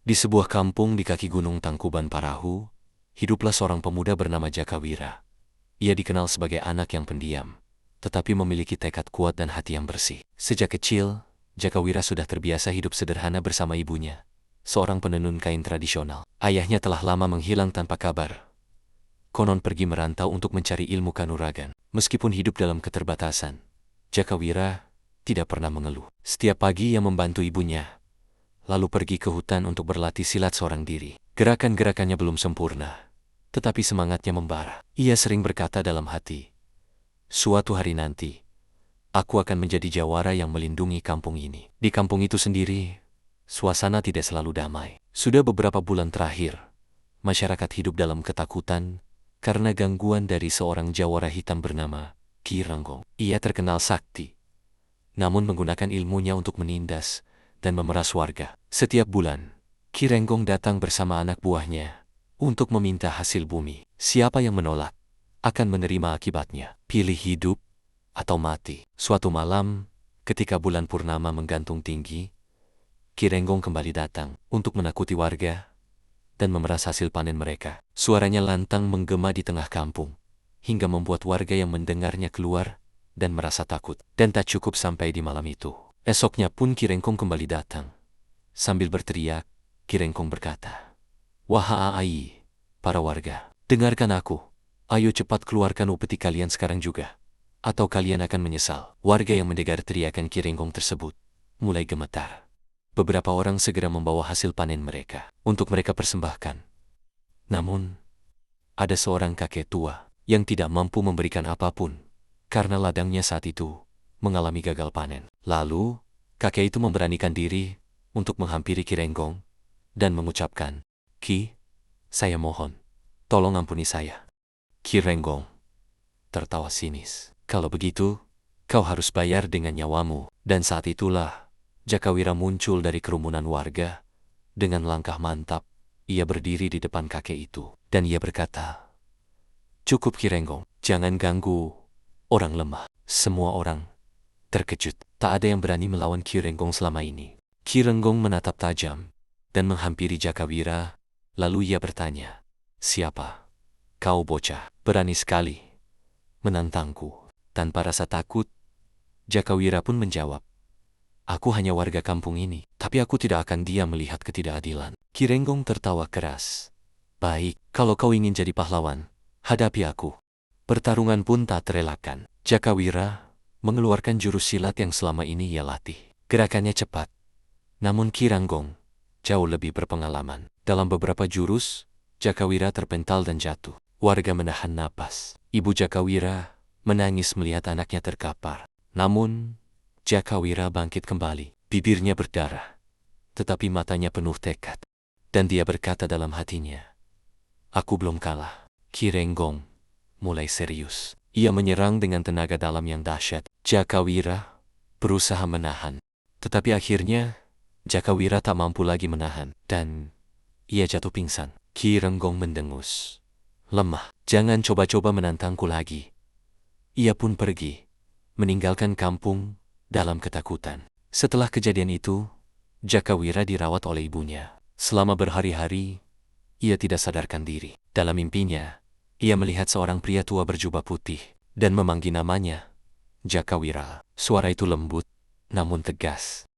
Di sebuah kampung di kaki Gunung Tangkuban Parahu, hiduplah seorang pemuda bernama Jakawira. Ia dikenal sebagai anak yang pendiam, tetapi memiliki tekad kuat dan hati yang bersih. Sejak kecil, Jakawira sudah terbiasa hidup sederhana bersama ibunya, seorang penenun kain tradisional. Ayahnya telah lama menghilang tanpa kabar. Konon pergi merantau untuk mencari ilmu kanuragan. Meskipun hidup dalam keterbatasan, Jakawira tidak pernah mengeluh. Setiap pagi ia membantu ibunya, lalu pergi ke hutan untuk berlatih silat seorang diri. Gerakan-gerakannya belum sempurna, tetapi semangatnya membara. Ia sering berkata dalam hati, "Suatu hari nanti, aku akan menjadi jawara yang melindungi kampung ini." Di kampung itu sendiri, suasana tidak selalu damai. Sudah beberapa bulan terakhir, masyarakat hidup dalam ketakutan karena gangguan dari seorang jawara hitam bernama Ki Renggong. Ia terkenal sakti, namun menggunakan ilmunya untuk menindas dan memeras warga. Setiap bulan, Ki Renggong datang bersama anak buahnya untuk meminta hasil bumi. Siapa yang menolak akan menerima akibatnya. Pilih hidup atau mati. Suatu malam, ketika bulan purnama menggantung tinggi, Ki Renggong kembali datang untuk menakuti warga dan memeras hasil panen mereka. Suaranya lantang menggema di tengah kampung, hingga membuat warga yang mendengarnya keluar dan merasa takut. Dan tak cukup sampai di malam itu. Esoknya pun Ki Renggong kembali datang. Sambil berteriak, Ki Renggong berkata, "Wahai para warga, dengarkan aku. Ayo cepat keluarkan upeti kalian sekarang juga, atau kalian akan menyesal." Warga yang mendengar teriakan Ki Renggong tersebut mulai gemetar. Beberapa orang segera membawa hasil panen mereka untuk mereka persembahkan. Namun, ada seorang kakek tua yang tidak mampu memberikan apapun karena ladangnya saat itu mengalami gagal panen. Lalu, kakek itu memberanikan diri untuk menghampiri Ki Renggong dan mengucapkan, "Ki, saya mohon, tolong ampuni saya." Ki Renggong tertawa sinis. "Kalau begitu, kau harus bayar dengan nyawamu." Dan saat itulah Jakawira muncul dari kerumunan warga. Dengan langkah mantap, ia berdiri di depan kakek itu. Dan ia berkata, "Cukup Ki Renggong, jangan ganggu orang lemah." Semua orang terkejut. Tak ada yang berani melawan Ki Renggong selama ini. Ki Renggong menatap tajam dan menghampiri Jakawira. Lalu ia bertanya, "Siapa kau bocah? Berani sekali menantangku?" Tanpa rasa takut, Jakawira pun menjawab, "Aku hanya warga kampung ini, tapi aku tidak akan diam melihat ketidakadilan." Ki Renggong tertawa keras. "Baik, kalau kau ingin jadi pahlawan, hadapi aku." Pertarungan pun tak terelakkan. Jakawira mengeluarkan jurus silat yang selama ini ia latih. Gerakannya cepat, namun Ki Renggong jauh lebih berpengalaman. Dalam beberapa jurus, Jakawira terpental dan jatuh. Warga menahan napas. Ibu Jakawira menangis melihat anaknya terkapar. Namun, Jakawira bangkit kembali. Bibirnya berdarah, tetapi matanya penuh tekad. Dan dia berkata dalam hatinya, "Aku belum kalah." Ki Renggong mulai serius. Ia menyerang dengan tenaga dalam yang dahsyat. Jakawira berusaha menahan, tetapi akhirnya Jakawira tak mampu lagi menahan dan ia jatuh pingsan. Ki Renggong mendengus, "Lemah, jangan coba-coba menantangku lagi." Ia pun pergi, meninggalkan kampung dalam ketakutan. Setelah kejadian itu, Jakawira dirawat oleh ibunya. Selama berhari-hari, ia tidak sadarkan diri. Dalam mimpinya, ia melihat seorang pria tua berjubah putih dan memanggil namanya Jakawira. Suara itu lembut, namun tegas.